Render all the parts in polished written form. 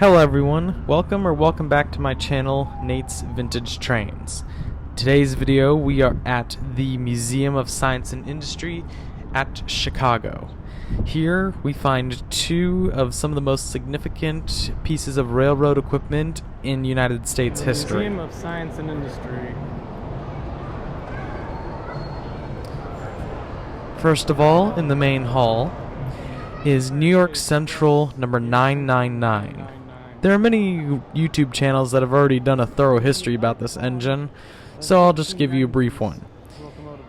Hello everyone, welcome back to my channel, Nate's Vintage Trains. Today's video we are at the Museum of Science and Industry at Chicago. Here we find two of some of the most significant pieces of railroad equipment in United States history. Museum of Science and Industry. First of all, in the main hall is New York Central number 999. There are many YouTube channels that have already done a thorough history about this engine, so I'll just give you a brief one.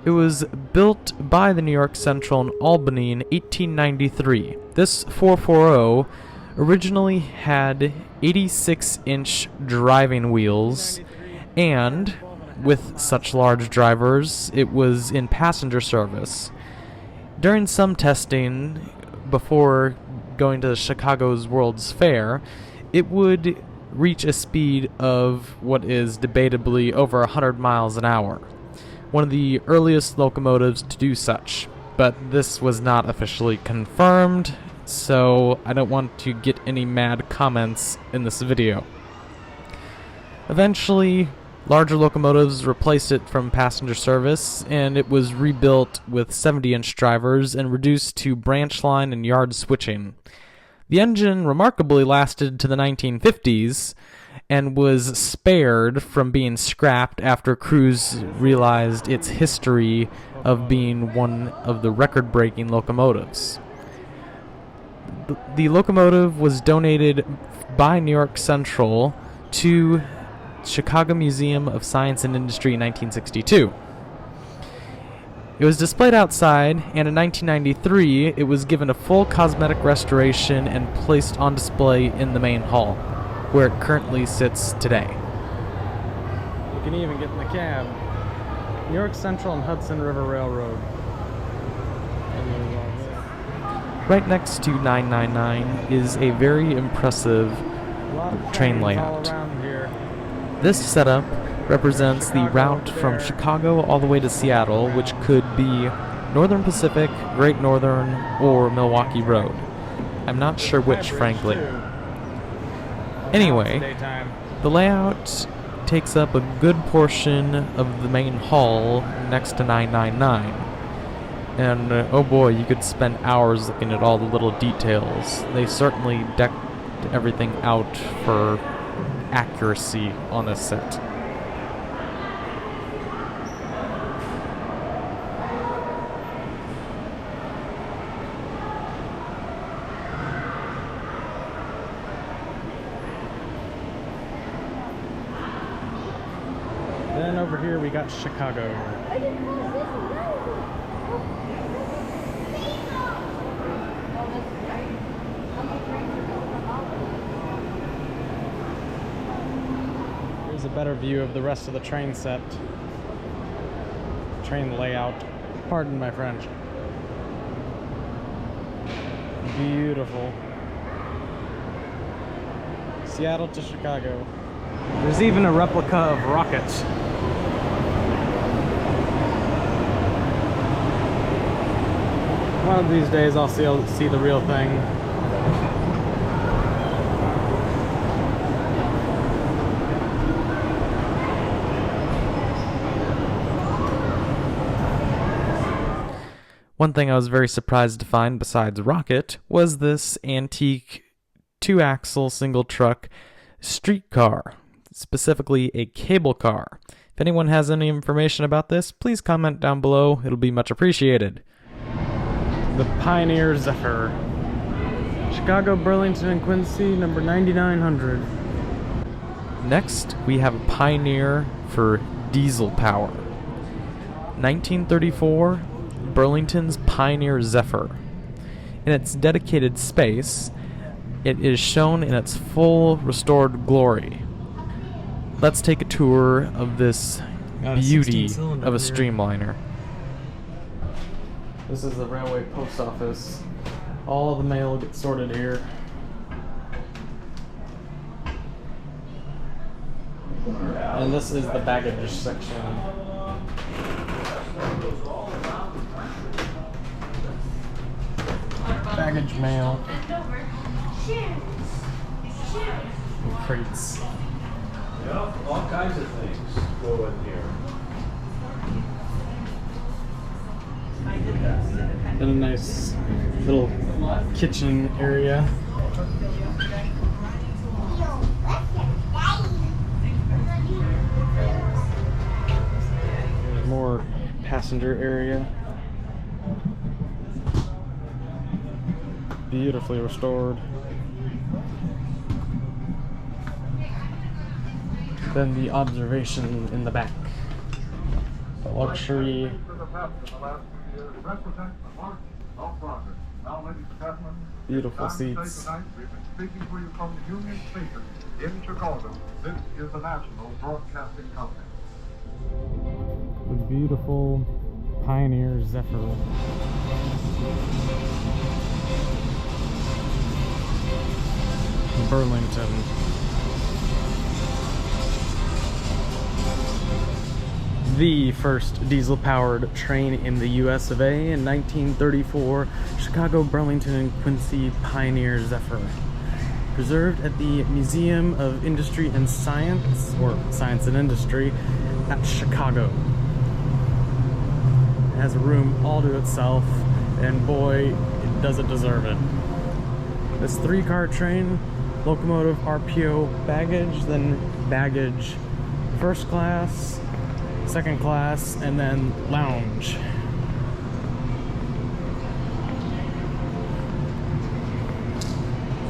It was built by the New York Central in Albany in 1893. This 440 originally had 86-inch driving wheels, and with such large drivers, it was in passenger service. During some testing, before going to Chicago's World's Fair, it would reach a speed of what is debatably over 100 miles an hour. One of the earliest locomotives to do such, but this was not officially confirmed, so I don't want to get any mad comments in this video. Eventually, larger locomotives replaced it from passenger service, and it was rebuilt with 70-inch drivers and reduced to branch line and yard switching. The engine remarkably lasted to the 1950s and was spared from being scrapped after crews realized its history of being one of the record-breaking locomotives. The locomotive was donated by New York Central to Chicago Museum of Science and Industry in 1962. It was displayed outside, and in 1993 it was given a full cosmetic restoration and placed on display in the main hall, where it currently sits today. You can even get in the cab. New York Central and Hudson River Railroad. Right next to 999 is a very impressive train layout. This setup represents the route from Chicago all the way to Seattle, which could be Northern Pacific, Great Northern, or Milwaukee Road. I'm not sure which, frankly. Anyway, the layout takes up a good portion of the main hall next to 999. And oh boy, you could spend hours looking at all the little details. They certainly decked everything out for accuracy on this set. Then over here we got Chicago. Here's a better view of the rest of the train set. Train layout. Pardon my French. Beautiful. Seattle to Chicago. There's even a replica of Rocket. One of these days I'll see the real thing. One thing I was very surprised to find besides Rocket was this antique two-axle single truck streetcar, specifically a cable car. If anyone has any information about this, please comment down below. It'll be much appreciated. The Pioneer Zephyr. Chicago, Burlington, and Quincy, number 9900. Next, we have a Pioneer for diesel power. 1934, Burlington's Pioneer Zephyr. In its dedicated space, it is shown in its full restored glory. Let's take a tour of this beauty of a streamliner. This is the railway post office. All the mail gets sorted here. And this is the baggage section. Baggage mail. crates. Yeah, all kinds of things go in here. And a nice little kitchen area. More passenger area. Beautifully restored. Then the observation in the back. The luxury. Beautiful seats. We've been speaking to you from the Union Station in Chicago. This is the National Broadcasting Company. The beautiful Pioneer Zephyr. Burlington. The first diesel-powered train in the US of A in 1934, Chicago, Burlington, and Quincy Pioneer Zephyr. Preserved at the Museum of Industry and Science, or Science and Industry, at Chicago. It has a room all to itself, and boy, does it deserve it. This 3-car train, locomotive RPO baggage, then baggage first class, second class, and then lounge.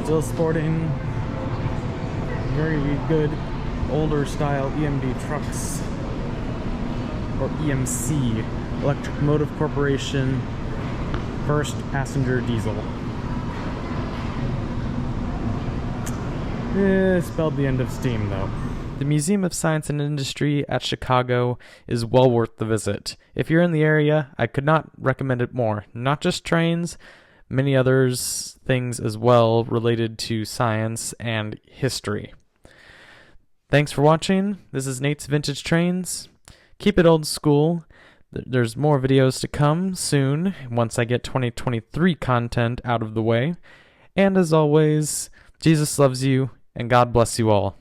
Still sporting very good older style EMD trucks, or EMC, Electric Motive Corporation, first passenger diesel. Spelled the end of steam though. The Museum of Science and Industry at Chicago is well worth the visit. If you're in the area, I could not recommend it more. Not just trains, many others things as well related to science and history. Thanks for watching. This is Nate's Vintage Trains. Keep it old school. There's more videos to come soon once I get 2023 content out of the way. And as always, Jesus loves you and God bless you all.